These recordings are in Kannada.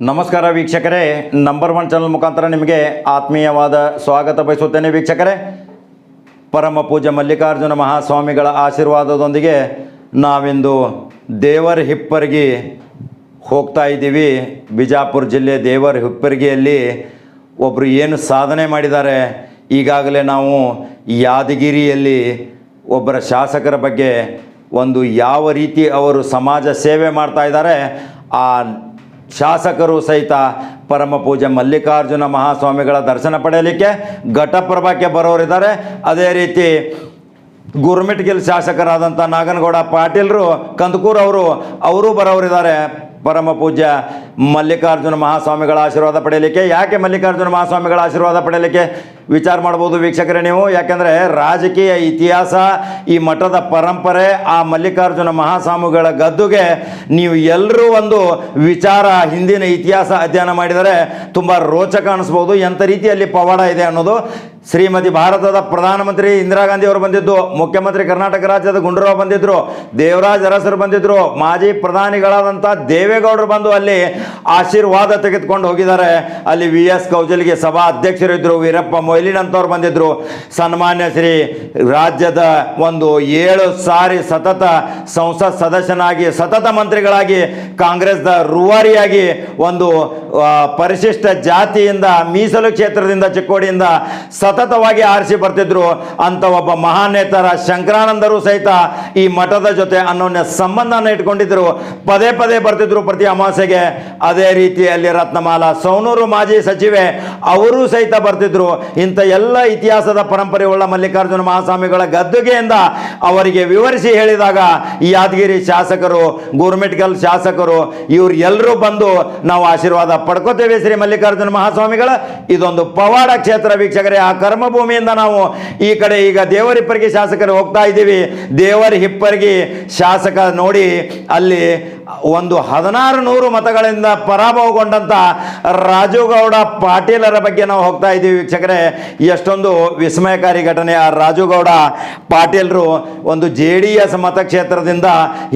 ನಮಸ್ಕಾರ ವೀಕ್ಷಕರೇ, ನಂಬರ್ ಒನ್ ಚಾನಲ್ ಮುಖಾಂತರ ನಿಮಗೆ ಆತ್ಮೀಯವಾದ ಸ್ವಾಗತ ಬಯಸುತ್ತೇನೆ. ವೀಕ್ಷಕರೇ, ಪರಮ ಪೂಜ್ಯ ಮಲ್ಲಿಕಾರ್ಜುನ ಮಹಾಸ್ವಾಮಿಗಳ ಆಶೀರ್ವಾದದೊಂದಿಗೆ ನಾವಿಂದು ದೇವರ ಹಿಪ್ಪರಗಿ ಹೋಗ್ತಾ ಇದ್ದೀವಿ. ಬಿಜಾಪುರ ಜಿಲ್ಲೆ ದೇವರ ಹಿಪ್ಪರಗಿಯಲ್ಲಿ ಒಬ್ಬರು ಏನು ಸಾಧನೆ ಮಾಡಿದ್ದಾರೆ. ಈಗಾಗಲೇ ನಾವು ಯಾದಗಿರಿಯಲ್ಲಿ ಒಬ್ಬರ ಶಾಸಕರ ಬಗ್ಗೆ ಒಂದು ಯಾವ ರೀತಿ ಅವರು ಸಮಾಜ ಸೇವೆ ಮಾಡ್ತಾ ಇದ್ದಾರೆ, ಆ ಶಾಸಕರು ಸಹಿತ ಪರಮ ಪೂಜ್ಯ ಮಲ್ಲಿಕಾರ್ಜುನ ಮಹಾಸ್ವಾಮಿಗಳ ದರ್ಶನ ಪಡೆಯಲಿಕ್ಕೆ ಘಟಪ್ರಭಾಕ್ಕೆ ಬರೋರಿದ್ದಾರೆ. ಅದೇ ರೀತಿ ಗುರುಮಿಟ್ಗಿಲ್ ಶಾಸಕರಾದಂಥ ನಾಗನಗೌಡ ಪಾಟೀಲರು ಕಂದಕೂರು ಅವರು ಬರೋರಿದ್ದಾರೆ ಪರಮ ಪೂಜ್ಯ ಮಲ್ಲಿಕಾರ್ಜುನ ಮಹಾಸ್ವಾಮಿಗಳ ಆಶೀರ್ವಾದ ಪಡೆಯಲಿಕ್ಕೆ. ಯಾಕೆ ಮಲ್ಲಿಕಾರ್ಜುನ ಮಹಾಸ್ವಾಮಿಗಳ ಆಶೀರ್ವಾದ ಪಡೆಯಲಿಕ್ಕೆ ವಿಚಾರ ಮಾಡ್ಬೋದು ವೀಕ್ಷಕರೇ ನೀವು. ಯಾಕೆಂದರೆ ರಾಜಕೀಯ ಇತಿಹಾಸ, ಈ ಮಠದ ಪರಂಪರೆ, ಆ ಮಲ್ಲಿಕಾರ್ಜುನ ಮಹಾಸ್ವಾಮಿಗಳ ಗದ್ದುಗೆ ನೀವು ಎಲ್ಲರೂ ಒಂದು ವಿಚಾರ, ಹಿಂದಿನ ಇತಿಹಾಸ ಅಧ್ಯಯನ ಮಾಡಿದರೆ ತುಂಬ ರೋಚಕ ಅನಿಸ್ಬೋದು. ಎಂಥ ರೀತಿಯಲ್ಲಿ ಪವಾಡ ಇದೆ ಅನ್ನೋದು. ಶ್ರೀಮತಿ ಭಾರತದ ಪ್ರಧಾನಮಂತ್ರಿ ಇಂದಿರಾ ಗಾಂಧಿ ಅವರು ಬಂದಿದ್ದು, ಮುಖ್ಯಮಂತ್ರಿ ಕರ್ನಾಟಕ ರಾಜ್ಯದ ಗುಂಡೂರಾವ್ ಬಂದಿದ್ದರು, ದೇವರಾಜ್ ಅರಸರು ಬಂದಿದ್ದರು, ಮಾಜಿ ಪ್ರಧಾನಿಗಳಾದಂಥ ದೇವೇಗೌಡರು ಬಂದು ಅಲ್ಲಿ ಆಶೀರ್ವಾದ ತೆಗೆದುಕೊಂಡು ಹೋಗಿದ್ದಾರೆ. ಅಲ್ಲಿ VS ಕೌಜಲ್ಗೆ ಸಭಾ ಅಧ್ಯಕ್ಷರು ಇದ್ದರು, ವೀರಪ್ಪ ಮೊಯ್ಲಿನ್ ಅಂತವ್ರು ಬಂದಿದ್ದರು. ಸನ್ಮಾನ್ಯ ಶ್ರೀ ರಾಜ್ಯದ ಒಂದು 7 ಸಾರಿ ಸತತ ಸಂಸತ್ ಸದಸ್ಯನಾಗಿ, ಸತತ ಮಂತ್ರಿಗಳಾಗಿ, ಕಾಂಗ್ರೆಸ್ದ ರೂವಾರಿಯಾಗಿ, ಒಂದು ಪರಿಶಿಷ್ಟ ಜಾತಿಯಿಂದ, ಮೀಸಲು ಕ್ಷೇತ್ರದಿಂದ, ಚಿಕ್ಕೋಡಿಯಿಂದ ಸತತವಾಗಿ ಆರಿಸಿ ಬರ್ತಿದ್ರು. ಅಂತ ಒಬ್ಬ ಮಹಾನೇತರ ಶಂಕರಾನಂದರು ಸಹಿತ ಈ ಮಠದ ಜೊತೆ ಅನ್ಯೋನ್ಯ ಸಂಬಂಧನ ಇಟ್ಕೊಂಡಿದ್ರು. ಪದೇ ಪದೇ ಬರ್ತಿದ್ರು ಪ್ರತಿ ಅಮಾವಾಸ್ಯೆಗೆ. ಅದೇ ರೀತಿಯಲ್ಲಿ ರತ್ನಮಾಲಾ ಸೌನೂರು ಮಾಜಿ ಸಚಿವೆ ಅವರು ಸಹಿತ ಬರ್ತಿದ್ರು. ಇಂಥ ಎಲ್ಲ ಇತಿಹಾಸದ ಪರಂಪರೆ ಉಳ್ಳ ಮಲ್ಲಿಕಾರ್ಜುನ ಮಹಾಸ್ವಾಮಿಗಳ ಗದ್ದುಗೆಯಿಂದ ಅವರಿಗೆ ವಿವರಿಸಿ ಹೇಳಿದಾಗ ಈ ಯಾದಗಿರಿ ಶಾಸಕರು, ಗೋರ್ಮೆಟ್ಗಲ್ ಶಾಸಕರು, ಇವ್ರು ಎಲ್ಲರೂ ಬಂದು ನಾವು ಆಶೀರ್ವಾದ ಪಡ್ಕೋತೇವೆ ಶ್ರೀ ಮಲ್ಲಿಕಾರ್ಜುನ ಮಹಾಸ್ವಾಮಿಗಳ. ಇದೊಂದು ಪವಾಡ ಕ್ಷೇತ್ರ ವೀಕ್ಷಕರೇ. ಆ ಕರ್ಮಭೂಮಿಯಿಂದ ನಾವು ಈ ಕಡೆ ಈಗ ದೇವರ ಹಿಪ್ಪರಗಿ ಶಾಸಕರು ಹೋಗ್ತಾ ಇದ್ದೀವಿ. ದೇವರ ಹಿಪ್ಪರಗಿ ಶಾಸಕ ನೋಡಿ, ಅಲ್ಲಿ ಒಂದು 1600 ಮತಗಳಿಂದ ಪರಾಭವಗೊಂಡಂಥ ರಾಜುಗೌಡ ಪಾಟೀಲರ ಬಗ್ಗೆ ನಾವು ಹೋಗ್ತಾ ಇದ್ದೀವಿ ವೀಕ್ಷಕರೇ. ಎಷ್ಟೊಂದು ವಿಸ್ಮಯಕಾರಿ ಘಟನೆ. ಆ ರಾಜುಗೌಡ ಪಾಟೀಲರು ಒಂದು JDS ಮತಕ್ಷೇತ್ರದಿಂದ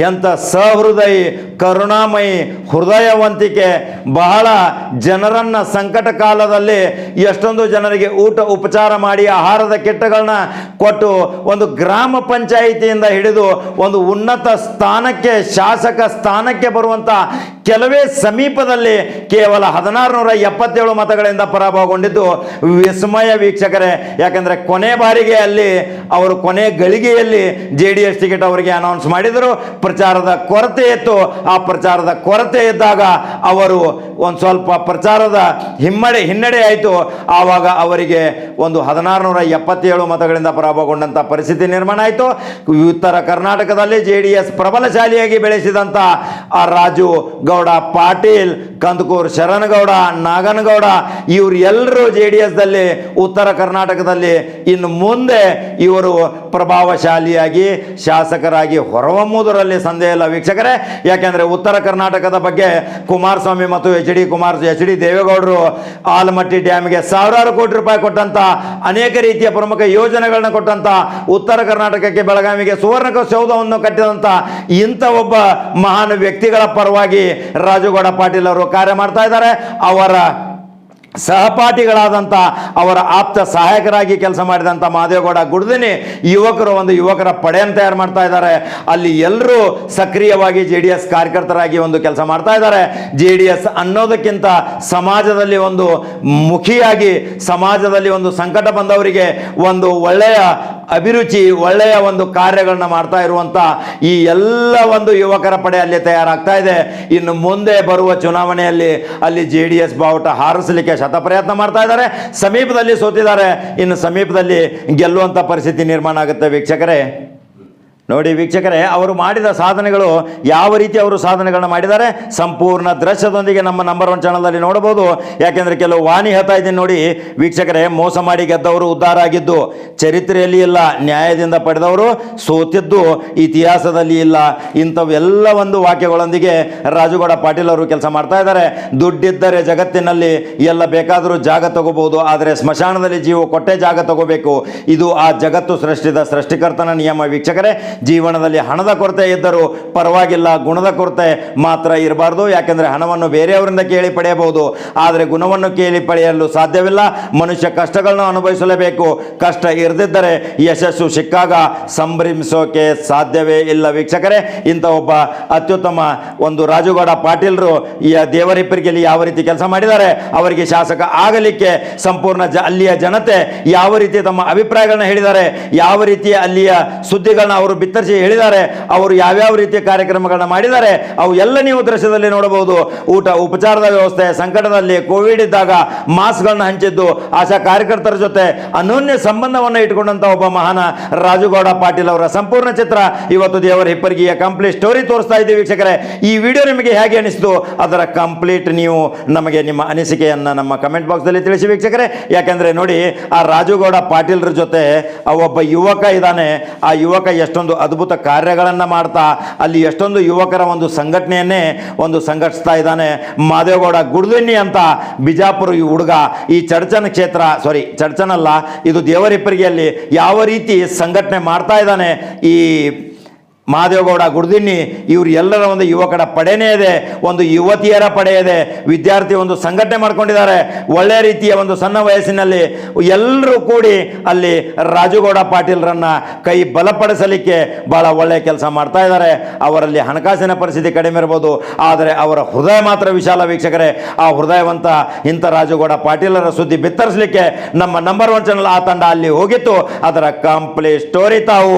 ಎಂಥ ಸಹೃದಯಿ, ಕರುಣಾಮಯಿ, ಹೃದಯವಂತಿಕೆ, ಬಹಳ ಜನರನ್ನ ಸಂಕಟ ಕಾಲದಲ್ಲಿ ಎಷ್ಟೊಂದು ಜನರಿಗೆ ಊಟ ಉಪಚಾರ ಮಾಡಿ ಆಹಾರದ ಕಿಟ್ಗಳನ್ನ ಕೊಟ್ಟು ಒಂದು ಗ್ರಾಮ ಪಂಚಾಯಿತಿಯಿಂದ ಹಿಡಿದು ಒಂದು ಉನ್ನತ ಸ್ಥಾನಕ್ಕೆ, ಶಾಸಕ ಸ್ಥಾನಕ್ಕೆ ಬರುವಂಥ ಕೆಲವೇ ಸಮೀಪದಲ್ಲಿ ಕೇವಲ 1677 ಮತಗಳಿಂದ ಪರಾಭವಗೊಂಡಿದ್ದು ವಿಸ್ಮಯ ವೀಕ್ಷಕರೇ. ಯಾಕಂದರೆ ಕೊನೆ ಬಾರಿಗೆ ಅಲ್ಲಿ ಅವರು ಕೊನೆ ಗಳಿಗೆಯಲ್ಲಿ JDS ಟಿಕೆಟ್ ಅವರಿಗೆ ಅನೌನ್ಸ್ ಮಾಡಿದರು. ಪ್ರಚಾರದ ಕೊರತೆ ಇತ್ತು. ಆ ಪ್ರಚಾರದ ಕೊರತೆ ಇದ್ದಾಗ ಅವರು ಒಂದು ಸ್ವಲ್ಪ ಪ್ರಚಾರದ ಹಿನ್ನಡೆ ಆಯಿತು. ಆವಾಗ ಅವರಿಗೆ ಒಂದು 1677 ಮತಗಳಿಂದ ಪರಾಭವಗೊಂಡಂಥ ಪರಿಸ್ಥಿತಿ ನಿರ್ಮಾಣ ಆಯಿತು. ಉತ್ತರ ಕರ್ನಾಟಕದಲ್ಲಿ JDS ಪ್ರಬಲಶಾಲಿಯಾಗಿ ಬೆಳೆಸಿದಂಥ ಆ ರಾಜು ಗೌಡ ಪಾಟೀಲ್, ಕಂದಕೂರು ಶರಣಗೌಡ, ನಾಗನಗೌಡ ಇವರು ಎಲ್ಲರೂ JDS ದಲ್ಲಿ ಉತ್ತರ ಕರ್ನಾಟಕದಲ್ಲಿ ಇನ್ನು ಮುಂದೆ ಇವರು ಪ್ರಭಾವಶಾಲಿಯಾಗಿ ಶಾಸಕರಾಗಿ ಹೊರಹೊಮ್ಮುವುದರಲ್ಲಿ ಸಂದೇಹ ಇಲ್ಲ ವೀಕ್ಷಕರೇ. ಯಾಕೆಂದರೆ ಉತ್ತರ ಕರ್ನಾಟಕದ ಬಗ್ಗೆ ಕುಮಾರಸ್ವಾಮಿ ಮತ್ತು ಎಚ್ ಡಿ ದೇವೇಗೌಡರು ಆಲಮಟ್ಟಿ ಡ್ಯಾಮ್ಗೆ ಸಾವಿರಾರು ಕೋಟಿ ರೂಪಾಯಿ ಕೊಟ್ಟಂತ, ಅನೇಕ ರೀತಿಯ ಪ್ರಮುಖ ಯೋಜನೆಗಳನ್ನ ಕೊಟ್ಟಂತ, ಉತ್ತರ ಕರ್ನಾಟಕಕ್ಕೆ ಬೆಳಗಾವಿಗೆ ಸುವರ್ಣ ಸೌಧವನ್ನು ಕಟ್ಟಿದಂತ ಇಂಥ ಒಬ್ಬ ಮಹಾನ್ ವ್ಯಕ್ತಿಗಳ ಪರವಾಗಿ ರಾಜುಗೌಡ ಪಾಟೀಲ್ ಅವರು ಕಾರ್ಯ ಮಾಡ್ತಾ ಇದ್ದಾರೆ. ಅವರ ಸಹಪಾಠಿಗಳಾದಂಥ, ಅವರ ಆಪ್ತ ಸಹಾಯಕರಾಗಿ ಕೆಲಸ ಮಾಡಿದಂಥ ಮಾದೇಗೌಡ ಗುಡ್ದಿನಿ ಯುವಕರು ಒಂದು ಯುವಕರ ಪಡೆಯನ್ನು ತಯಾರು ಮಾಡ್ತಾ ಇದ್ದಾರೆ. ಅಲ್ಲಿ ಎಲ್ಲರೂ ಸಕ್ರಿಯವಾಗಿ JDS ಕಾರ್ಯಕರ್ತರಾಗಿ ಒಂದು ಕೆಲಸ ಮಾಡ್ತಾ ಇದ್ದಾರೆ. JDS ಅನ್ನೋದಕ್ಕಿಂತ ಸಮಾಜದಲ್ಲಿ ಒಂದು ಮುಖಿಯಾಗಿ, ಸಮಾಜದಲ್ಲಿ ಒಂದು ಸಂಕಟ ಬಂದವರಿಗೆ ಒಂದು ಒಳ್ಳೆಯ ಅಭಿರುಚಿ, ಒಳ್ಳೆಯ ಒಂದು ಕಾರ್ಯಗಳನ್ನ ಮಾಡ್ತಾ ಇರುವಂಥ ಈ ಎಲ್ಲ ಒಂದು ಯುವಕರ ಪಡೆ ಅಲ್ಲಿ ತಯಾರಾಗ್ತಾ ಇದೆ. ಇನ್ನು ಮುಂದೆ ಬರುವ ಚುನಾವಣೆಯಲ್ಲಿ ಅಲ್ಲಿ JDS ಬಾವುಟ ಹಾರಿಸಲಿಕ್ಕೆ ಶತ ಪ್ರಯತ್ನ ಮಾಡ್ತಾ ಇದ್ದಾರೆ. ಸಮೀಪದಲ್ಲಿ ಸೋತಿದ್ದಾರೆ, ಇನ್ನು ಸಮೀಪದಲ್ಲಿ ಗೆಲ್ಲುವಂಥ ಪರಿಸ್ಥಿತಿ ನಿರ್ಮಾಣ ಆಗುತ್ತೆ ವೀಕ್ಷಕರೇ. ನೋಡಿ ವೀಕ್ಷಕರೇ, ಅವರು ಮಾಡಿದ ಸಾಧನೆಗಳು ಯಾವ ರೀತಿ ಅವರು ಸಾಧನೆಗಳನ್ನ ಮಾಡಿದ್ದಾರೆ ಸಂಪೂರ್ಣ ದೃಶ್ಯದೊಂದಿಗೆ ನಮ್ಮ ನಂಬರ್ ಒನ್ ಚಾನಲಲ್ಲಿ ನೋಡಬಹುದು. ಯಾಕೆಂದರೆ ಕೆಲವು ವಾಣಿ ಹೇಳ್ತಾ ಇದ್ದೀನಿ ನೋಡಿ ವೀಕ್ಷಕರೇ. ಮೋಸ ಮಾಡಿ ಗೆದ್ದವರು ಉದ್ಧಾರ ಆಗಿದ್ದು ಚರಿತ್ರೆಯಲ್ಲಿ ಇಲ್ಲ, ನ್ಯಾಯದಿಂದ ಪಡೆದವರು ಸೋತಿದ್ದು ಇತಿಹಾಸದಲ್ಲಿ ಇಲ್ಲ. ಇಂಥವೆಲ್ಲ ಒಂದು ವಾಕ್ಯಗಳೊಂದಿಗೆ ರಾಜುಗೌಡ ಪಾಟೀಲ್ ಅವರು ಕೆಲಸ ಮಾಡ್ತಾ ಇದ್ದಾರೆ. ದುಡ್ಡಿದ್ದರೆ ಜಗತ್ತಿನಲ್ಲಿ ಎಲ್ಲ ಬೇಕಾದರೂ ಜಾಗ ತಗೋಬಹುದು, ಆದರೆ ಸ್ಮಶಾನದಲ್ಲಿ ಜೀವ ಕೊಟ್ಟೆ ಜಾಗ ತಗೋಬೇಕು. ಇದು ಆ ಜಗತ್ತು ಸೃಷ್ಟಿದ ಸೃಷ್ಟಿಕರ್ತನ ನಿಯಮ ವೀಕ್ಷಕರೇ. ಜೀವನದಲ್ಲಿ ಹಣದ ಕೊರತೆ ಇದ್ದರೂ ಪರವಾಗಿಲ್ಲ, ಗುಣದ ಕೊರತೆ ಮಾತ್ರ ಇರಬಾರ್ದು. ಯಾಕೆಂದರೆ ಹಣವನ್ನು ಬೇರೆಯವರಿಂದ ಕೇಳಿ ಪಡೆಯಬಹುದು, ಆದರೆ ಗುಣವನ್ನು ಕೇಳಿ ಪಡೆಯಲು ಸಾಧ್ಯವಿಲ್ಲ. ಮನುಷ್ಯ ಕಷ್ಟಗಳನ್ನು ಅನುಭವಿಸಲೇಬೇಕು. ಕಷ್ಟ ಇರದಿದ್ದರೆ ಯಶಸ್ಸು ಸಿಕ್ಕಾಗ ಸಂಭ್ರಮಿಸೋಕೆ ಸಾಧ್ಯವೇ ಇಲ್ಲ. ವೀಕ್ಷಕರೇ, ಇಂಥ ಒಬ್ಬ ಅತ್ಯುತ್ತಮ ಒಂದು ರಾಜುಗೌಡ ಪಾಟೀಲರು ಈ ದೇವರಿಪ್ಪರಿಗೆಯಲ್ಲಿ ಯಾವ ರೀತಿ ಕೆಲಸ ಮಾಡಿದ್ದಾರೆ, ಅವರಿಗೆ ಶಾಸಕ ಆಗಲಿಕ್ಕೆ ಸಂಪೂರ್ಣ ಅಲ್ಲಿಯ ಜನತೆ ಯಾವ ರೀತಿ ತಮ್ಮ ಅಭಿಪ್ರಾಯಗಳನ್ನ ಹೇಳಿದ್ದಾರೆ, ಯಾವ ರೀತಿಯ ಅಲ್ಲಿಯ ಸುದ್ದಿಗಳನ್ನ ಅವರು ಬಿತ್ತರಿಸಿ ಹೇಳಿದ್ದಾರೆ, ಅವರು ಯಾವ್ಯಾವ ರೀತಿಯ ಕಾರ್ಯಕ್ರಮಗಳನ್ನ ಮಾಡಿದ್ದಾರೆ, ಅವು ಎಲ್ಲ ನೀವು ದೃಶ್ಯದಲ್ಲಿ ನೋಡಬಹುದು. ಊಟ ಉಪಚಾರದ ವ್ಯವಸ್ಥೆ, ಸಂಕಟದಲ್ಲಿ ಕೋವಿಡ್ ಇದ್ದಾಗ ಮಾಸ್ಕ್ಗಳನ್ನ ಹಂಚಿದ್ದು, ಆಶಾ ಕಾರ್ಯಕರ್ತರ ಜೊತೆ ಅನನ್ಯ ಸಂಬಂಧವನ್ನು ಇಟ್ಟುಕೊಂಡಂತ ಒಬ್ಬ ಮಹಾನ ರಾಜುಗೌಡ ಪಾಟೀಲ್ ಅವರ ಸಂಪೂರ್ಣ ಚಿತ್ರ ಇವತ್ತು ದೇವರ ಹಿಪ್ಪರಿಗೆಯ ಕಂಪ್ಲೀಟ್ ಸ್ಟೋರಿ ತೋರಿಸ್ತಾ ಇದ್ದೀವಿ. ವೀಕ್ಷಕರೇ, ಈ ವಿಡಿಯೋ ನಿಮಗೆ ಹೇಗೆ ಅನಿಸ್ತು ಅದರ ಕಂಪ್ಲೀಟ್ ನೀವು ನಮಗೆ ನಿಮ್ಮ ಅನಿಸಿಕೆಯನ್ನು ನಮ್ಮ ಕಮೆಂಟ್ ಬಾಕ್ಸ್ದಲ್ಲಿ ತಿಳಿಸಿ ವೀಕ್ಷಕರೇ. ಯಾಕೆಂದರೆ ನೋಡಿ, ಆ ರಾಜುಗೌಡ ಪಾಟೀಲ್ರ ಜೊತೆ ಒಬ್ಬ ಯುವಕ ಇದ್ದಾನೆ. ಆ ಯುವಕ ಎಷ್ಟೊಂದು ಅದ್ಭುತ ಕಾರ್ಯಗಳನ್ನು ಮಾಡ್ತಾ ಅಲ್ಲಿ ಎಷ್ಟೊಂದು ಯುವಕರ ಒಂದು ಸಂಘಟನೆಯನ್ನೇ ಒಂದು ಸಂಘಟಿಸ್ತಾ ಇದ್ದಾನೆ. ಮಾದೇಗೌಡ ಗುಡ್ದಿನ್ನಿ ಅಂತ ಬಿಜಾಪುರ ಈ ಹುಡುಗ ಈ ಚಡ್ಚನಲ್ಲ, ಇದು ದೇವರಿಪ್ಪರಿಗೆಯಲ್ಲಿ ಯಾವ ರೀತಿ ಸಂಘಟನೆ ಮಾಡ್ತಾ ಇದ್ದಾನೆ. ಈ ಮಾದೇಗೌಡ ಗುಡ್ದಿನ್ನಿ ಇವರು ಎಲ್ಲರ ಒಂದು ಯುವಕರ ಪಡೆನೇ ಇದೆ, ಒಂದು ಯುವತಿಯರ ಪಡೆ ಇದೆ, ವಿದ್ಯಾರ್ಥಿ ಒಂದು ಸಂಘಟನೆ ಮಾಡ್ಕೊಂಡಿದ್ದಾರೆ. ಒಳ್ಳೆಯ ರೀತಿಯ ಒಂದು ಸಣ್ಣ ವಯಸ್ಸಿನಲ್ಲಿ ಎಲ್ಲರೂ ಕೂಡಿ ಅಲ್ಲಿ ರಾಜುಗೌಡ ಪಾಟೀಲ್ರನ್ನ ಕೈ ಬಲಪಡಿಸಲಿಕ್ಕೆ ಬಹಳ ಒಳ್ಳೆಯ ಕೆಲಸ ಮಾಡ್ತಾ ಇದ್ದಾರೆ. ಅವರಲ್ಲಿ ಹಣಕಾಸಿನ ಪರಿಸ್ಥಿತಿ ಕಡಿಮೆ ಇರ್ಬೋದು, ಆದರೆ ಅವರ ಹೃದಯ ಮಾತ್ರ ವಿಶಾಲ. ವೀಕ್ಷಕರೇ, ಆ ಹೃದಯವಂತ ಇಂಥ ರಾಜುಗೌಡ ಪಾಟೀಲರ ಸುದ್ದಿ ಬಿತ್ತರಿಸಲಿಕ್ಕೆ ನಮ್ಮ ನಂಬರ್ 1 ಚಾನಲ್ ಆ ತಂಡ ಅಲ್ಲಿ ಹೋಗಿತ್ತು. ಅದರ ಕಂಪ್ಲೀಟ್ ಸ್ಟೋರಿ ತಾವು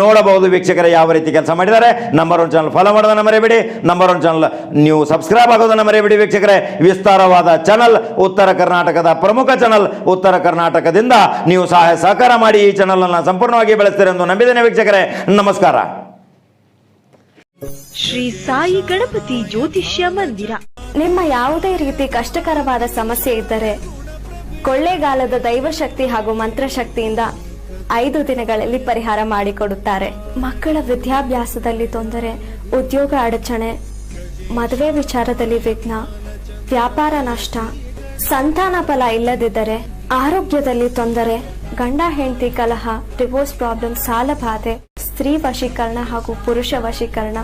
ನೋಡಬಹುದು ವೀಕ್ಷಕರೇ, ಯಾವ ರೀತಿ ಕೆಲಸ ಮಾಡಿದ್ದಾರೆ. ನಂಬರ್ 1 ಚಾನಲ್ ಫಾಲೋ ಮಾಡೋದನ್ನ ಮರೆಯಬೇಡಿ. ನಂಬರ್ 1 ಚಾನಲ್ ನೀವು ಸಬ್ಸ್ಕ್ರೈಬ್ ಆಗೋದನ್ನ ಮರೆಯಬೇಡಿ ವೀಕ್ಷಕರೇ. ವಿಸ್ತಾರವಾದ ಚಾನಲ್, ಉತ್ತರ ಕರ್ನಾಟಕದ ಪ್ರಮುಖ ಚಾನಲ್. ಉತ್ತರ ಕರ್ನಾಟಕದಿಂದ ನೀವು ಸಹಾಯ ಸಹಕಾರ ಮಾಡಿ ಈ ಚಾನಲ್ ಅನ್ನು ಸಂಪೂರ್ಣವಾಗಿ ಬೆಳೆಸ್ತೀರಿ ಎಂದು ನಂಬಿದ್ದೇನೆ ವೀಕ್ಷಕರೇ. ನಮಸ್ಕಾರ. ಶ್ರೀ ಸಾಯಿ ಗಣಪತಿ ಜ್ಯೋತಿಷ್ಯ ಮಂದಿರ. ನಿಮ್ಮ ಯಾವುದೇ ರೀತಿ ಕಷ್ಟಕರವಾದ ಸಮಸ್ಯೆ ಇದ್ದರೆ ಕೊಳ್ಳೇಗಾಲದ ದೈವಶಕ್ತಿ ಹಾಗೂ ಮಂತ್ರಶಕ್ತಿಯಿಂದ 5 ದಿನಗಳಲ್ಲಿ ಪರಿಹಾರ ಮಾಡಿಕೊಡುತ್ತಾರೆ. ಮಕ್ಕಳ ವಿದ್ಯಾಭ್ಯಾಸದಲ್ಲಿ ತೊಂದರೆ, ಉದ್ಯೋಗ ಅಡಚಣೆ, ಮದುವೆ ವಿಚಾರದಲ್ಲಿ ವಿಘ್ನ, ವ್ಯಾಪಾರ ನಷ್ಟ, ಸಂತಾನ ಫಲ ಇಲ್ಲದಿದ್ದರೆ, ಆರೋಗ್ಯದಲ್ಲಿ ತೊಂದರೆ, ಗಂಡ ಹೆಂಡತಿ ಕಲಹ, ಡಿವೋರ್ಸ್ ಪ್ರಾಬ್ಲಮ್, ಸಾಲ ಬಾಧೆ, ಸ್ತ್ರೀ ವಶೀಕರಣ ಹಾಗೂ ಪುರುಷ ವಶೀಕರಣ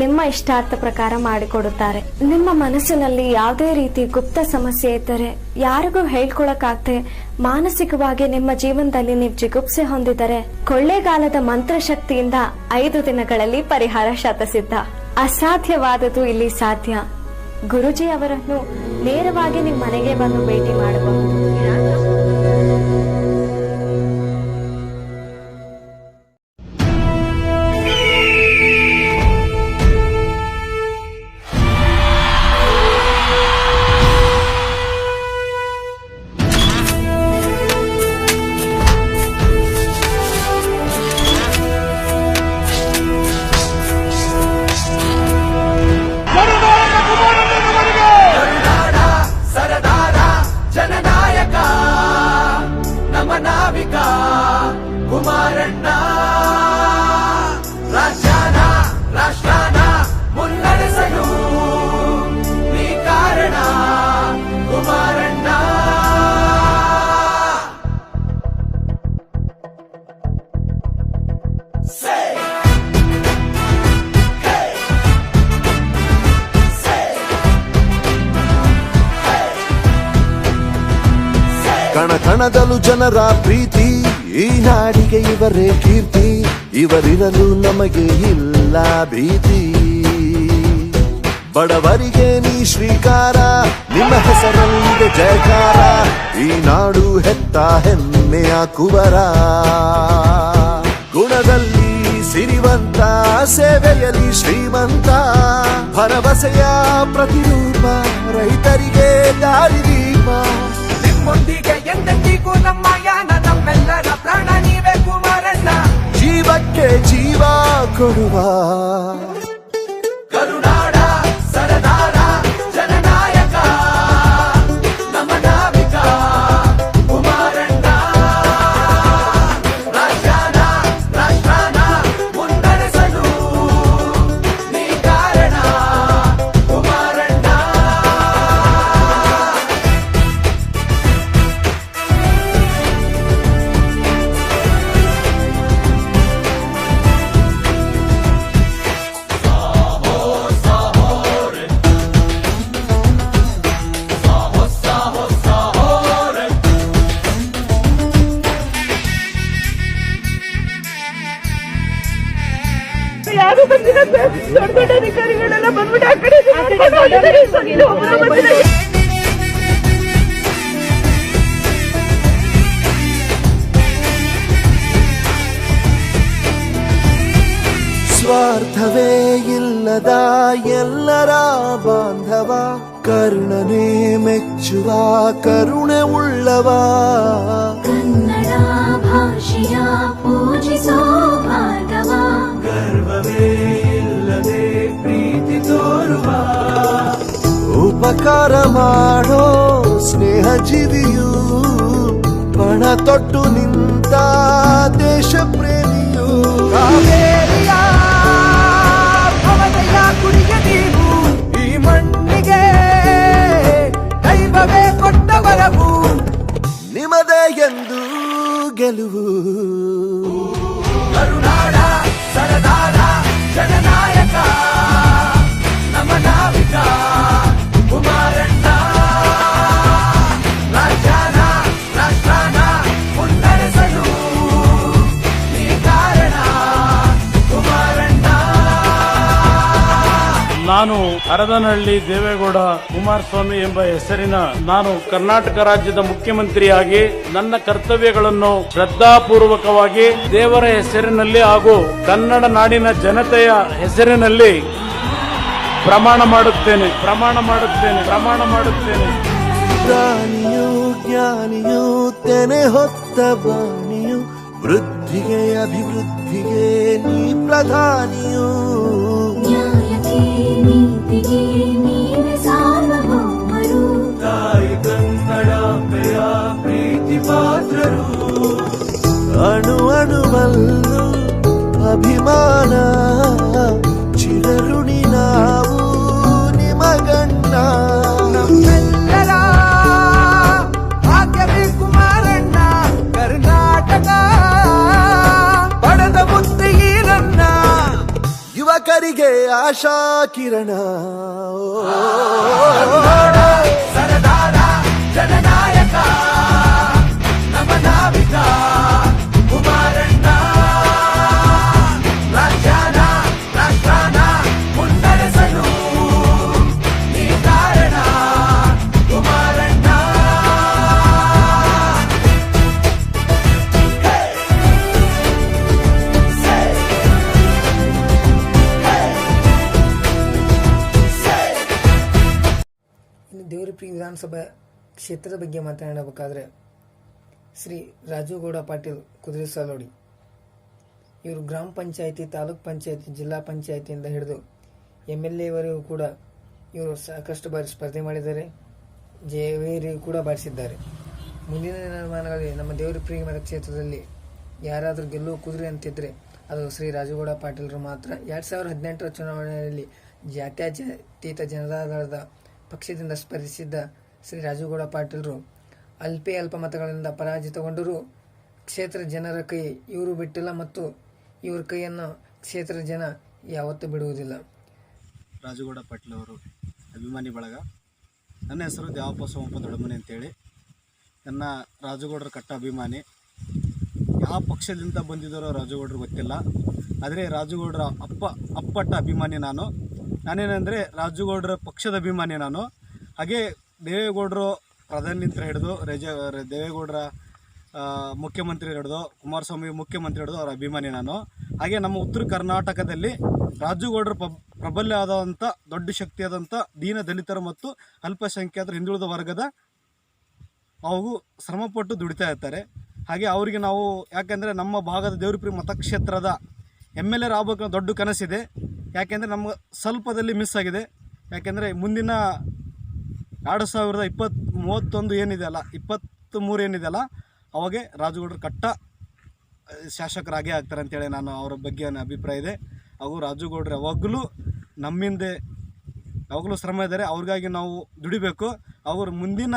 ನಿಮ್ಮ ಇಷ್ಟಾರ್ಥ ಪ್ರಕಾರ ಮಾಡಿಕೊಡುತ್ತಾರೆ. ನಿಮ್ಮ ಮನಸ್ಸಿನಲ್ಲಿ ಯಾವುದೇ ರೀತಿ ಗುಪ್ತ ಸಮಸ್ಯೆ ಇದ್ದರೆ, ಯಾರಿಗೂ ಹೇಳ್ಕೊಳಕಾಗದೆ ಮಾನಸಿಕವಾಗಿ ನಿಮ್ಮ ಜೀವನದಲ್ಲಿ ನೀವು ಜಿಗುಪ್ಸೆ ಹೊಂದಿದರೆ, ಕೊಳ್ಳೇಗಾಲದ ಮಂತ್ರಶಕ್ತಿಯಿಂದ 5 ದಿನಗಳಲ್ಲಿ ಪರಿಹಾರ ಶತಸಿದ್ಧ. ಅಸಾಧ್ಯವಾದದ್ದು ಇಲ್ಲಿ ಸಾಧ್ಯ. ಗುರುಜಿ ಅವರನ್ನು ನೇರವಾಗಿ ನಿಮ್ಮ ಮನೆಗೆ ಬಂದು ಭೇಟಿ ಮಾಡಬಹುದು. ಕುಮಾರಣ್ಣ ರಾಷ್ಟ್ರಾನ ಮುನ್ನಡೆಸಲು ನೀ ಕಾರಣ ಕುಮಾರಣ್ಣ. ಕಣ ಕಣದಲ್ಲೂ ಜನರ ಪ್ರೀತಿ, ಈ ನಾಡಿಗೆ ಇವರೇ ಕೀರ್ತಿ, ಇವರಿರಲು ನಮಗೆ ಇಲ್ಲ ಭೀತಿ. ಬಡವರಿಗೆ ನೀ ಶ್ರೀಕಾರ, ನಿಮ್ಮ ಹೆಸರಲ್ಲಿದೆ ಜಯಕಾರ, ಈ ನಾಡು ಹೆತ್ತ ಹೆಮ್ಮೆಯ ಕುವರ. ಗುಣದಲ್ಲಿ ಸಿರಿವಂತ, ಸೇವೆಯಲ್ಲಿ ಶ್ರೀಮಂತ, ಭರವಸೆಯ ಪ್ರತಿರೂಪ, ರೈತರಿಗೆ ದಾರಿದೀಪ. ನಿಮ್ಮೊಂದಿಗೆ ಎಂದೆಂದಿಗೂ ನಮ್ಮ ಯಾನ, ನಮ್ಮೆಲ್ಲರ ಪ್ರಾಣ ನೀವೇ ಕುಮಾರಣ್ಣ. ಜೀವಕ್ಕೆ ಜೀವ ಕೊಡುವ ಕರುನಾಡ ಸರದಾರ ಜನನಾಯಕ, ನಮ್ಮ ನಾವಿಕ ಕುಮಾರಣ್ಣ. ರಾಷ್ಟ್ರಾನ ಮುನ್ನಡೆಸಲು ನೀ ಕಾರಣ ಕುಮಾರಣ್ಣ. ಯಾರು ಬಂದಿಲ್ಲ ಸರ್. ದೊಡ್ಡ ದೊಡ್ಡ ಅಧಿಕಾರಿಗಳೆಲ್ಲ ಬಂದ್ಬಿಟ್ಟು ಆ ಕಡೆ ಈ ಕಡೆ ಹೋಗಿದ್ದಾರೆ ಸರ್. ಇಲ್ಲಿ ಒಬ್ರು ಬಂದಿಲ್ಲ. ಸ್ವಾರ್ಥವೇ ಇಲ್ಲದ ಎಲ್ಲರ ಬಾಂಧವ, ಕರುಣನೆ ಮೆಚ್ಚುವ ಕರುಣೆ ಉಳ್ಳವ. ಕನ್ನಡ ಭಾಷೆಯ ಪೂಜಿಸೋ ಭಾಗವ, ಗರ್ವವೇ ಇಲ್ಲದೆ ಪ್ರೀತಿ ತೋರುವ, ಉಪಕಾರ ಮಾಡೋ ಸ್ನೇಹ ಜೀವಿಯು, ಪಣ ತೊಟ್ಟು ನಿಂತ ದೇಶ ಪ್ರೇಮಿಯು. ಕಾವೇರಿಯ ಭವದಯ ಕುಡಿಯ ನೀವು, ಈ ಮಣ್ಣಿಗೆ ದೈವವೇ ಕೊಟ್ಟ ವರವು, ನಿಮದೇ ಎಂದು ಗೆಲುವು. ಕರುನಾಡ ಸರದಾರ ಜನನಾಯಕ ನಮ್ಮ ನಾವಿಕ ಕುಮಾರಣ್ಣ. ರಾಜ್ಯಾನ ರಾಷ್ಟ್ರಾನ ಮುನ್ನಡೆಸಲು ನೀ ಕಾರಣ ಕುಮಾರಣ್ಣ. ನಾನು ಹರದನಹಳ್ಳಿ ದೇವೇಗೌಡ ಕುಮಾರಸ್ವಾಮಿ ಎಂಬ ಹೆಸರಿನ ನಾನು ಕರ್ನಾಟಕ ರಾಜ್ಯದ ಮುಖ್ಯಮಂತ್ರಿಯಾಗಿ ನನ್ನ ಕರ್ತವ್ಯಗಳನ್ನು ಶ್ರದ್ಧಾಪೂರ್ವಕವಾಗಿ ದೇವರ ಹೆಸರಿನಲ್ಲಿ ಹಾಗೂ ಕನ್ನಡ ನಾಡಿನ ಜನತೆಯ ಹೆಸರಿನಲ್ಲಿ ಪ್ರಮಾಣ ಮಾಡುತ್ತೇನೆ. ಪ್ರಾಣಿಯು ಜ್ಞಾನಿಯು ತೆನೆ ಹೊತ್ತ ಬಾಣಿಯು, ವೃದ್ಧಿಗೆ ಅಭಿವೃದ್ಧಿಗೆ ನೀ ಪ್ರಧಾನಿಯು. ನ್ಯಾಯಕ್ಕೆ ನೀತಿಗೆ ನೀವೇ ಸಾರ್ವಭೌಮರು, ತಾಯಿ ಕನ್ನಡಾಂಬೆಯ ಪ್ರೀತಿ ಪಾತ್ರರು, ಅಣು ಅಣುವಲ್ಲೂ ಅಭಿಮಾನ, ಚಿರಋಣಿ ನಾವು ನಿಮಗಣ್ಣ. ನಮ್ಮೆಲ್ಲರ ಭಾಗ್ಯವೇ ಕುಮಾರಣ್ಣ. ಕರ್ನಾಟಕ ಪಡೆದ ಮುತ್ತೆ ಈ ನನ್ನ, ಯುವಕರಿಗೆ ಆಶಾ ಕಿರಣ. ಸರದಾರ ಜನನಾಯಕ ನಮ್ಮ ನಾವಿಕ ಕುಮಾರಣ್ಣ. ರಾಜ್ಯಾನ ರಾಷ್ಟ್ರಾನ ಮುನ್ನಡೆಸಲು ನೀ ಕಾರಣ ಕುಮಾರಣ್ಣ. ಇನ್ನು ದೇವರಪಿ ವಿಧಾನಸಭಾ ಕ್ಷೇತ್ರದ ಬಗ್ಗೆ ಮಾತನಾಡಬೇಕಾದ್ರೆ ಶ್ರೀ ರಾಜುಗೌಡ ಪಾಟೀಲ್ ಕುದುರೆ ಸಾಲೋಡಿ ಇವರು ಗ್ರಾಮ ಪಂಚಾಯಿತಿ, ತಾಲೂಕ್ ಪಂಚಾಯಿತಿ, ಜಿಲ್ಲಾ ಪಂಚಾಯಿತಿಯಿಂದ ಹಿಡಿದು MLA ವರೆಗೂ ಕೂಡ ಇವರು ಸಾಕಷ್ಟು ಬಾರಿ ಸ್ಪರ್ಧೆ ಮಾಡಿದ್ದಾರೆ. ಜಯವೇರಿಗೂ ಕೂಡ ಬಾರಿಸಿದ್ದಾರೆ. ಮುಂದಿನ ದಿನಮಾನಗಳಲ್ಲಿ ನಮ್ಮ ದೇವರಪಿ ಮತಕ್ಷೇತ್ರದಲ್ಲಿ ಯಾರಾದರೂ ಗೆಲ್ಲುವ ಕುದುರೆ ಅಂತಿದ್ರೆ ಅದು ಶ್ರೀ ರಾಜುಗೌಡ ಪಾಟೀಲರು ಮಾತ್ರ. 2018ರ ಚುನಾವಣೆಯಲ್ಲಿ ಜಾತ್ಯತೀತ ಜನತಾದಳದ ಪಕ್ಷದಿಂದ ಸ್ಪರ್ಧಿಸಿದ್ದ ಶ್ರೀ ರಾಜುಗೌಡ ಪಾಟೀಲರು ಅಲ್ಪ ಮತಗಳಿಂದ ಪರಾಜಿತಗೊಂಡರೂ ಕ್ಷೇತ್ರ ಜನರ ಕೈ ಇವರು ಬಿಟ್ಟಿಲ್ಲ ಮತ್ತು ಇವರ ಕೈಯನ್ನು ಕ್ಷೇತ್ರ ಜನ ಯಾವತ್ತೂ ಬಿಡುವುದಿಲ್ಲ. ರಾಜುಗೌಡ ಪಾಟೀಲ್ ಅವರು ಅಭಿಮಾನಿ ಬಳಗ. ನನ್ನ ಹೆಸರು ದೇವಪ್ಪ ಸೋಮಪ್ಪ ದೊಡ್ಡಮನೆ ಅಂತೇಳಿ. ನನ್ನ ರಾಜುಗೌಡರ ಕಟ್ಟ ಅಭಿಮಾನಿ. ಯಾವ ಪಕ್ಷದಿಂದ ಬಂದಿದ್ದಾರೋ ರಾಜುಗೌಡರು ಗೊತ್ತಿಲ್ಲ, ಆದರೆ ರಾಜುಗೌಡರ ಅಪ್ಪಟ್ಟ ಅಭಿಮಾನಿ ನಾನು. ನಾನೇನೆಂದರೆ ರಾಜುಗೌಡರ ಪಕ್ಷದ ಅಭಿಮಾನಿ ನಾನು. ಹಾಗೆ ದೇವೇಗೌಡರು ಪ್ರಧಾನಿಂತ್ರ ಹಿಡಿದು ದೇವೇಗೌಡರ ಮುಖ್ಯಮಂತ್ರಿ ಹಿಡಿದು ಕುಮಾರಸ್ವಾಮಿ ಮುಖ್ಯಮಂತ್ರಿ ಹಿಡಿದು ಅವರ ಅಭಿಮಾನಿ ನಾನು. ಹಾಗೆ ನಮ್ಮ ಉತ್ತರ ಕರ್ನಾಟಕದಲ್ಲಿ ರಾಜುಗೌಡರ ಪ್ರಬಲ್ಯ ಆದಂಥ ದೊಡ್ಡ ಶಕ್ತಿಯಾದಂಥ ದೀನ ದಲಿತರು ಮತ್ತು ಅಲ್ಪಸಂಖ್ಯಾತರ ಹಿಂದುಳಿದ ವರ್ಗದ ಅವು ಶ್ರಮಪಟ್ಟು ದುಡಿತಾ ಇರ್ತಾರೆ. ಹಾಗೆ ಅವರಿಗೆ ನಾವು ಯಾಕೆಂದರೆ ನಮ್ಮ ಭಾಗದ ದೇವರಪಿ ಮತಕ್ಷೇತ್ರದ MLA ಆಗ್ಬೇಕು ದೊಡ್ಡ ಕನಸಿದೆ. ಯಾಕೆಂದರೆ ನಮ್ಗೆ ಸ್ವಲ್ಪದಲ್ಲಿ ಮಿಸ್ ಆಗಿದೆ. ಯಾಕೆಂದರೆ ಮುಂದಿನ 2031 ಏನಿದೆಯಲ್ಲ, 23 ಏನಿದೆಯಲ್ಲ, ಅವಾಗೆ ರಾಜುಗೌಡರು ಕಟ್ಟ ಶಾಸಕರಾಗೇ ಆಗ್ತಾರೆ ಅಂತೇಳಿ ನಾನು ಅವರ ಬಗ್ಗೆ ನನ್ನ ಅಭಿಪ್ರಾಯ ಇದೆ. ಹಾಗೂ ರಾಜುಗೌಡರು ಯಾವಾಗಲೂ ನಮ್ಮಿಂದೆ ಯಾವಾಗಲೂ ಶ್ರಮ ಇದ್ದಾರೆ. ಅವ್ರಿಗಾಗಿ ನಾವು ದುಡಿಬೇಕು. ಅವರು ಮುಂದಿನ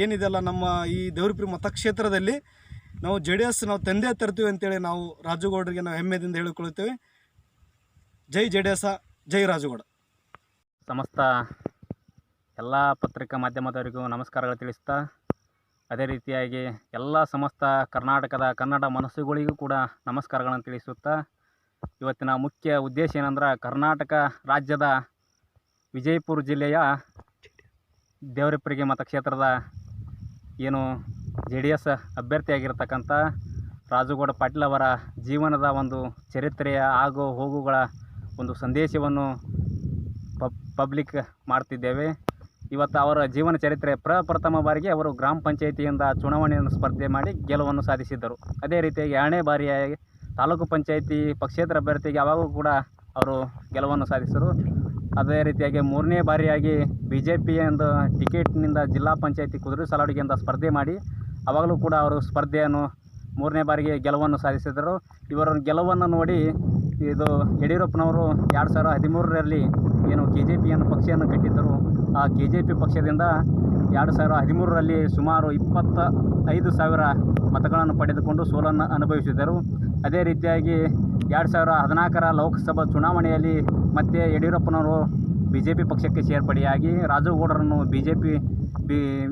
ಏನಿದೆಯಲ್ಲ ನಮ್ಮ ಈ ದೇವರಪಿ ಮತಕ್ಷೇತ್ರದಲ್ಲಿ ನಾವು JDS ನಾವು ತಂದೆ ತರ್ತೀವಿ ಅಂತೇಳಿ ನಾವು ರಾಜುಗೌಡರಿಗೆ ನಾವು ಹೆಮ್ಮೆದಿಂದ ಹೇಳಿಕೊಳ್ಳುತ್ತೇವೆ. ಜೈ JDS, ಜೈ ರಾಜುಗೌಡ. ಸಮಸ್ತ ಎಲ್ಲ ಪತ್ರಿಕಾ ಮಾಧ್ಯಮದವರಿಗೂ ನಮಸ್ಕಾರಗಳು ತಿಳಿಸ್ತಾ, ಅದೇ ರೀತಿಯಾಗಿ ಎಲ್ಲ ಸಮಸ್ತ ಕರ್ನಾಟಕದ ಕನ್ನಡ ಮನಸ್ಸುಗಳಿಗೂ ಕೂಡ ನಮಸ್ಕಾರಗಳನ್ನು ತಿಳಿಸುತ್ತಾ, ಇವತ್ತಿನ ಮುಖ್ಯ ಉದ್ದೇಶ ಏನಂದ್ರೆ ಕರ್ನಾಟಕ ರಾಜ್ಯದ ವಿಜಯಪುರ ಜಿಲ್ಲೆಯ ದೇವರಿಪ್ಪರಿಗೆ ಮತಕ್ಷೇತ್ರದ ಏನು JDS ಅಭ್ಯರ್ಥಿಯಾಗಿರ್ತಕ್ಕಂಥ ರಾಜುಗೌಡ ಪಾಟೀಲ್ ಅವರ ಜೀವನದ ಒಂದು ಚರಿತ್ರೆಯ ಆಗು ಹೋಗುಗಳ ಒಂದು ಸಂದೇಶವನ್ನು ಪಬ್ಲಿಕ್ ಮಾಡ್ತಿದ್ದೇವೆ. ಇವತ್ತು ಅವರ ಜೀವನ ಚರಿತ್ರೆ ಪ್ರಪ್ರಥಮ ಬಾರಿಗೆ ಅವರು ಗ್ರಾಮ ಪಂಚಾಯಿತಿಯಿಂದ ಚುನಾವಣೆಯನ್ನು ಸ್ಪರ್ಧೆ ಮಾಡಿ ಗೆಲುವನ್ನು ಸಾಧಿಸಿದ್ದರು. ಅದೇ ರೀತಿಯಾಗಿ 2ನೇ ಬಾರಿಯಾಗಿ ತಾಲೂಕು ಪಂಚಾಯಿತಿ ಪಕ್ಷೇತರ ಅಭ್ಯರ್ಥಿಗೆ ಯಾವಾಗೂ ಕೂಡ ಅವರು ಗೆಲುವನ್ನು ಸಾಧಿಸಿದರು. ಅದೇ ರೀತಿಯಾಗಿ 3ನೇ ಬಾರಿಯಾಗಿ BJP ಎಂದು ಟಿಕೆಟ್ನಿಂದ ಜಿಲ್ಲಾ ಪಂಚಾಯಿತಿ ಕುದುರೆ ಸಾಲೋಡಿಗೆಯಿಂದ ಸ್ಪರ್ಧೆ ಮಾಡಿ ಆವಾಗಲೂ ಕೂಡ ಅವರು ಸ್ಪರ್ಧೆಯನ್ನು 3ನೇ ಬಾರಿಗೆ ಗೆಲುವನ್ನು ಸಾಧಿಸಿದರು. ಇವರ ಗೆಲುವನ್ನು ನೋಡಿ ಇದು ಯಡಿಯೂರಪ್ಪನವರು 2013ರಲ್ಲಿ ಏನು KJPಯನ್ನು ಪಕ್ಷವನ್ನು ಕಟ್ಟಿದ್ದರು. ಆ KJP ಪಕ್ಷದಿಂದ 2013ರಲ್ಲಿ ಸುಮಾರು 25,000 ಮತಗಳನ್ನು ಪಡೆದುಕೊಂಡು ಸೋಲನ್ನು ಅನುಭವಿಸಿದರು. ಅದೇ ರೀತಿಯಾಗಿ 2014ರ ಲೋಕಸಭಾ ಚುನಾವಣೆಯಲ್ಲಿ ಮತ್ತೆ ಯಡಿಯೂರಪ್ಪನವರು BJP ಪಕ್ಷಕ್ಕೆ ಸೇರ್ಪಡೆಯಾಗಿ ರಾಜುಗೌಡರನ್ನು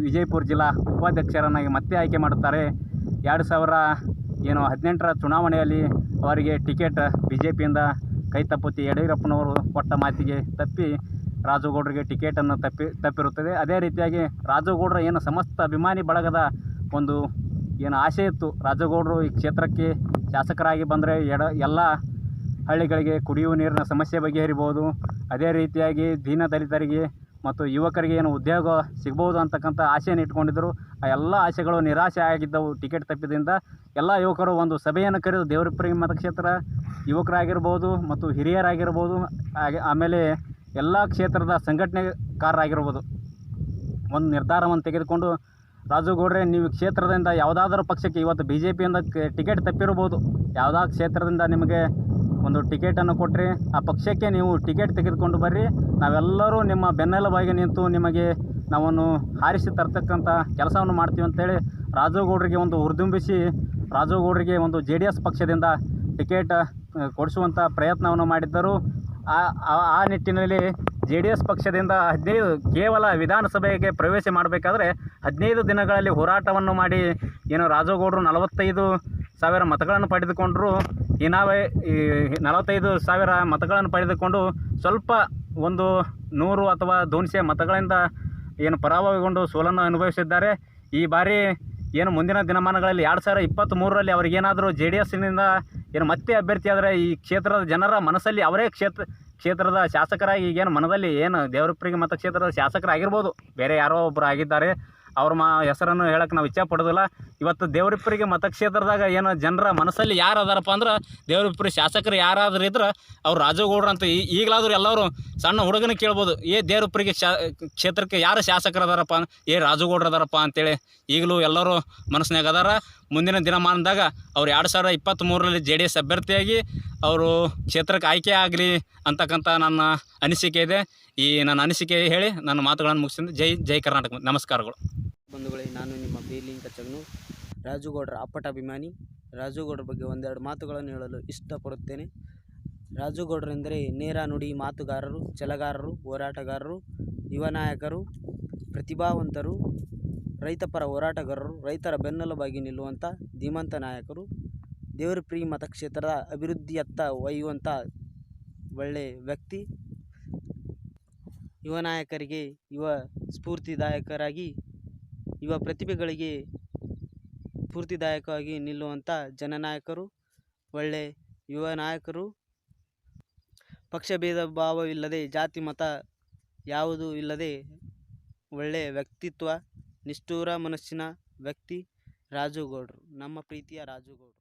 ವಿಜಯಪುರ ಜಿಲ್ಲಾ ಉಪಾಧ್ಯಕ್ಷರನ್ನಾಗಿ ಮತ್ತೆ ಆಯ್ಕೆ ಮಾಡುತ್ತಾರೆ. 2018ರ ಚುನಾವಣೆಯಲ್ಲಿ ಅವರಿಗೆ ಟಿಕೆಟ್ BJPಯಿಂದ ಕೈ ತಪ್ಪುತ್ತಿ ಯಡಿಯೂರಪ್ಪನವರು ಕೊಟ್ಟ ಮಾತಿಗೆ ತಪ್ಪಿ ರಾಜುಗೌಡರಿಗೆ ಟಿಕೆಟನ್ನು ತಪ್ಪಿರುತ್ತದೆ. ಅದೇ ರೀತಿಯಾಗಿ ರಾಜುಗೌಡರ ಏನು ಸಮಸ್ತ ಅಭಿಮಾನಿ ಬಳಗದ ಒಂದು ಏನು ಆಸೆ ಇತ್ತು, ರಾಜುಗೌಡರು ಈ ಕ್ಷೇತ್ರಕ್ಕೆ ಶಾಸಕರಾಗಿ ಬಂದರೆ ಎಲ್ಲ ಹಳ್ಳಿಗಳಿಗೆ ಕುಡಿಯುವ ನೀರಿನ ಸಮಸ್ಯೆ ಬಗೆಹರಿಬೋದು. ಅದೇ ರೀತಿಯಾಗಿ ದೀನ ದಲಿತರಿಗೆ ಮತ್ತು ಯುವಕರಿಗೆ ಏನು ಉದ್ಯೋಗ ಸಿಗ್ಬೋದು ಅಂತಕ್ಕಂಥ ಆಸೆಯನ್ನು ಇಟ್ಕೊಂಡಿದ್ದರು. ಆ ಎಲ್ಲ ಆಸೆಗಳು ನಿರಾಶೆ ಆಗಿದ್ದವು ಟಿಕೆಟ್ ತಪ್ಪಿದಿಂದ. ಎಲ್ಲ ಯುವಕರು ಒಂದು ಸಭೆಯನ್ನು ಕರೆದು ದೇವರಿಪ್ಪರಿಗೆ ಮತಕ್ಷೇತ್ರ ಯುವಕರಾಗಿರ್ಬೋದು ಮತ್ತು ಹಿರಿಯರಾಗಿರ್ಬೋದು, ಆಮೇಲೆ ಎಲ್ಲ ಕ್ಷೇತ್ರದ ಸಂಘಟನೆಕಾರರಾಗಿರ್ಬೋದು ಒಂದು ನಿರ್ಧಾರವನ್ನು ತೆಗೆದುಕೊಂಡು, ರಾಜುಗೌಡ್ರೆ ನೀವು ಕ್ಷೇತ್ರದಿಂದ ಯಾವುದಾದ್ರೂ ಪಕ್ಷಕ್ಕೆ ಇವತ್ತು BJPಯಿಂದ ಟಿಕೆಟ್ ತಪ್ಪಿರ್ಬೋದು, ಯಾವುದಾ ಕ್ಷೇತ್ರದಿಂದ ನಿಮಗೆ ಒಂದು ಟಿಕೆಟನ್ನು ಕೊಟ್ಟರೆ ಆ ಪಕ್ಷಕ್ಕೆ ನೀವು ಟಿಕೆಟ್ ತೆಗೆದುಕೊಂಡು ಬರ್ರಿ, ನಾವೆಲ್ಲರೂ ನಿಮ್ಮ ಬೆನ್ನೆಲುಬಾಗಿ ನಿಂತು ನಿಮಗೆ ನಾವನ್ನು ಹಾರಿಸಿ ತರ್ತಕ್ಕಂಥ ಕೆಲಸವನ್ನು ಮಾಡ್ತೀವಿ ಅಂತೇಳಿ ರಾಜುಗೌಡರಿಗೆ ಒಂದು ಹುರಿದುಂಬಿಸಿ ರಾಜುಗೌಡರಿಗೆ ಒಂದು JDS ಪಕ್ಷದಿಂದ ಟಿಕೆಟ್ ಕೊಡಿಸುವಂಥ ಪ್ರಯತ್ನವನ್ನು ಮಾಡಿದ್ದರು. ಆ ನಿಟ್ಟಿನಲ್ಲಿ JDS ಪಕ್ಷದಿಂದ ಕೇವಲ ವಿಧಾನಸಭೆಗೆ ಪ್ರವೇಶ ಮಾಡಬೇಕಾದ್ರೆ 15 ದಿನಗಳಲ್ಲಿ ಹೋರಾಟವನ್ನು ಮಾಡಿ ಏನು ರಾಜುಗೌಡರು 45,000 ಮತಗಳನ್ನು ಪಡೆದುಕೊಂಡರು. ಈ ನಾವೇ 45,000 ಮತಗಳನ್ನು ಪಡೆದುಕೊಂಡು ಸ್ವಲ್ಪ ಒಂದು 100 ಅಥವಾ 200 ಮತಗಳಿಂದ ಏನು ಪರಾಭವಗೊಂಡು ಸೋಲನ್ನು ಅನುಭವಿಸಿದ್ದಾರೆ. ಈ ಬಾರಿ ಏನು ಮುಂದಿನ ದಿನಮಾನಗಳಲ್ಲಿ 2023ರಲ್ಲಿ ಅವರಿಗೇನಾದರೂ JDSನಿಂದ ಏನು ಮತ್ತೆ ಅಭ್ಯರ್ಥಿಯಾದರೆ ಈ ಕ್ಷೇತ್ರದ ಜನರ ಮನಸ್ಸಲ್ಲಿ ಅವರೇ ಕ್ಷೇತ್ರದ ಶಾಸಕರಾಗಿ ಈಗೇನು ಮನದಲ್ಲಿ ಏನು ದೇವರಿಪ್ಪರಿಗೆ ಮತಕ್ಷೇತ್ರದ ಶಾಸಕರಾಗಿರ್ಬೋದು, ಬೇರೆ ಯಾರೋ ಒಬ್ಬರು ಆಗಿದ್ದಾರೆ, ಅವ್ರ ಹೆಸರನ್ನು ಹೇಳಕ್ಕೆ ನಾವು ಇಚ್ಛೆ ಪಡೋದಿಲ್ಲ. ಇವತ್ತು ದೇವರಿಪ್ಪರಿಗೆ ಮತಕ್ಷೇತ್ರದಾಗ ಏನು ಜನರ ಮನಸ್ಸಲ್ಲಿ ಯಾರು ಅದಾರಪ್ಪ ಅಂದ್ರೆ ದೇವರಿಪ್ಪರಿ ಶಾಸಕರು ಯಾರಾದರೂ ಇದ್ರೆ ಅವ್ರು ರಾಜುಗೌಡ್ರು ಅಂತ. ಈಗಲಾದರೂ ಎಲ್ಲರೂ ಸಣ್ಣ ಹುಡುಗನ ಕೇಳ್ಬೋದು, ದೇವರಿಪ್ಪರಿಗೆ ಕ್ಷೇತ್ರಕ್ಕೆ ಯಾರು ಶಾಸಕರು ಅದಾರಪ್ಪ, ರಾಜುಗೌಡ್ರು ಅದಾರಪ್ಪ ಅಂತೇಳಿ ಈಗಲೂ ಎಲ್ಲರೂ ಮನಸ್ಸಿನಾಗ ಅದಾರ. ಮುಂದಿನ ದಿನಮಾನದಾಗ ಅವ್ರು 2023ರಲ್ಲಿ JDS ಅಭ್ಯರ್ಥಿಯಾಗಿ ಅವರು ಕ್ಷೇತ್ರಕ್ಕೆ ಆಯ್ಕೆ ಆಗಲಿ ಅಂತಕ್ಕಂಥ ನನ್ನ ಅನಿಸಿಕೆ ಇದೆ. ಈ ನನ್ನ ಅನಿಸಿಕೆ ಹೇಳಿ ನನ್ನ ಮಾತುಗಳನ್ನು ಮುಗಿಸಿದ್ದು. ಜೈ ಕರ್ನಾಟಕ. ನಮಸ್ಕಾರಗಳು ಬಂಧುಗಳೇ, ನಾನು ನಿಮ್ಮ ಬೇಲಿಂಗ ಚಗ್ನು, ರಾಜುಗೌಡರ ಅಪ್ಪಟ ಅಭಿಮಾನಿ. ರಾಜುಗೌಡರ ಬಗ್ಗೆ ಒಂದೆರಡು ಮಾತುಗಳನ್ನು ಹೇಳಲು ಇಷ್ಟಪಡುತ್ತೇನೆ. ರಾಜುಗೌಡರೆಂದರೆ ನೇರ ನುಡಿ ಮಾತುಗಾರರು, ಛಲಗಾರರು, ಹೋರಾಟಗಾರರು, ಯುವ ನಾಯಕರು, ಪ್ರತಿಭಾವಂತರು, ರೈತಪರ ಹೋರಾಟಗಾರರು, ರೈತರ ಬೆನ್ನೆಲುಬಾಗಿ ನಿಲ್ಲುವಂಥ ಧೀಮಂತ ನಾಯಕರು, ದೇವರಿಪ್ಪರಿಗೆ ಮತಕ್ಷೇತ್ರದ ಅಭಿವೃದ್ಧಿಯತ್ತ ಒಯ್ಯುವಂಥ ಒಳ್ಳೆಯ ವ್ಯಕ್ತಿ, ಯುವ ನಾಯಕರಿಗೆ ಯುವ ಸ್ಫೂರ್ತಿದಾಯಕರಾಗಿ, ಯುವ ಪ್ರತಿಭೆಗಳಿಗೆ ಸ್ಫೂರ್ತಿದಾಯಕವಾಗಿ ನಿಲ್ಲುವಂಥ ಜನನಾಯಕರು, ಒಳ್ಳೆ ಯುವ ನಾಯಕರು, ಪಕ್ಷಭೇದ ಭಾವವಿಲ್ಲದೆ ಜಾತಿ ಮತ ಯಾವುದೂ ಇಲ್ಲದೆ ಒಳ್ಳೆಯ ವ್ಯಕ್ತಿತ್ವ, ನಿಷ್ಠುರ ಮನಸ್ಸಿನ ವ್ಯಕ್ತಿ ರಾಜುಗೌಡರು, ನಮ್ಮ ಪ್ರೀತಿಯ ರಾಜುಗೌಡರು.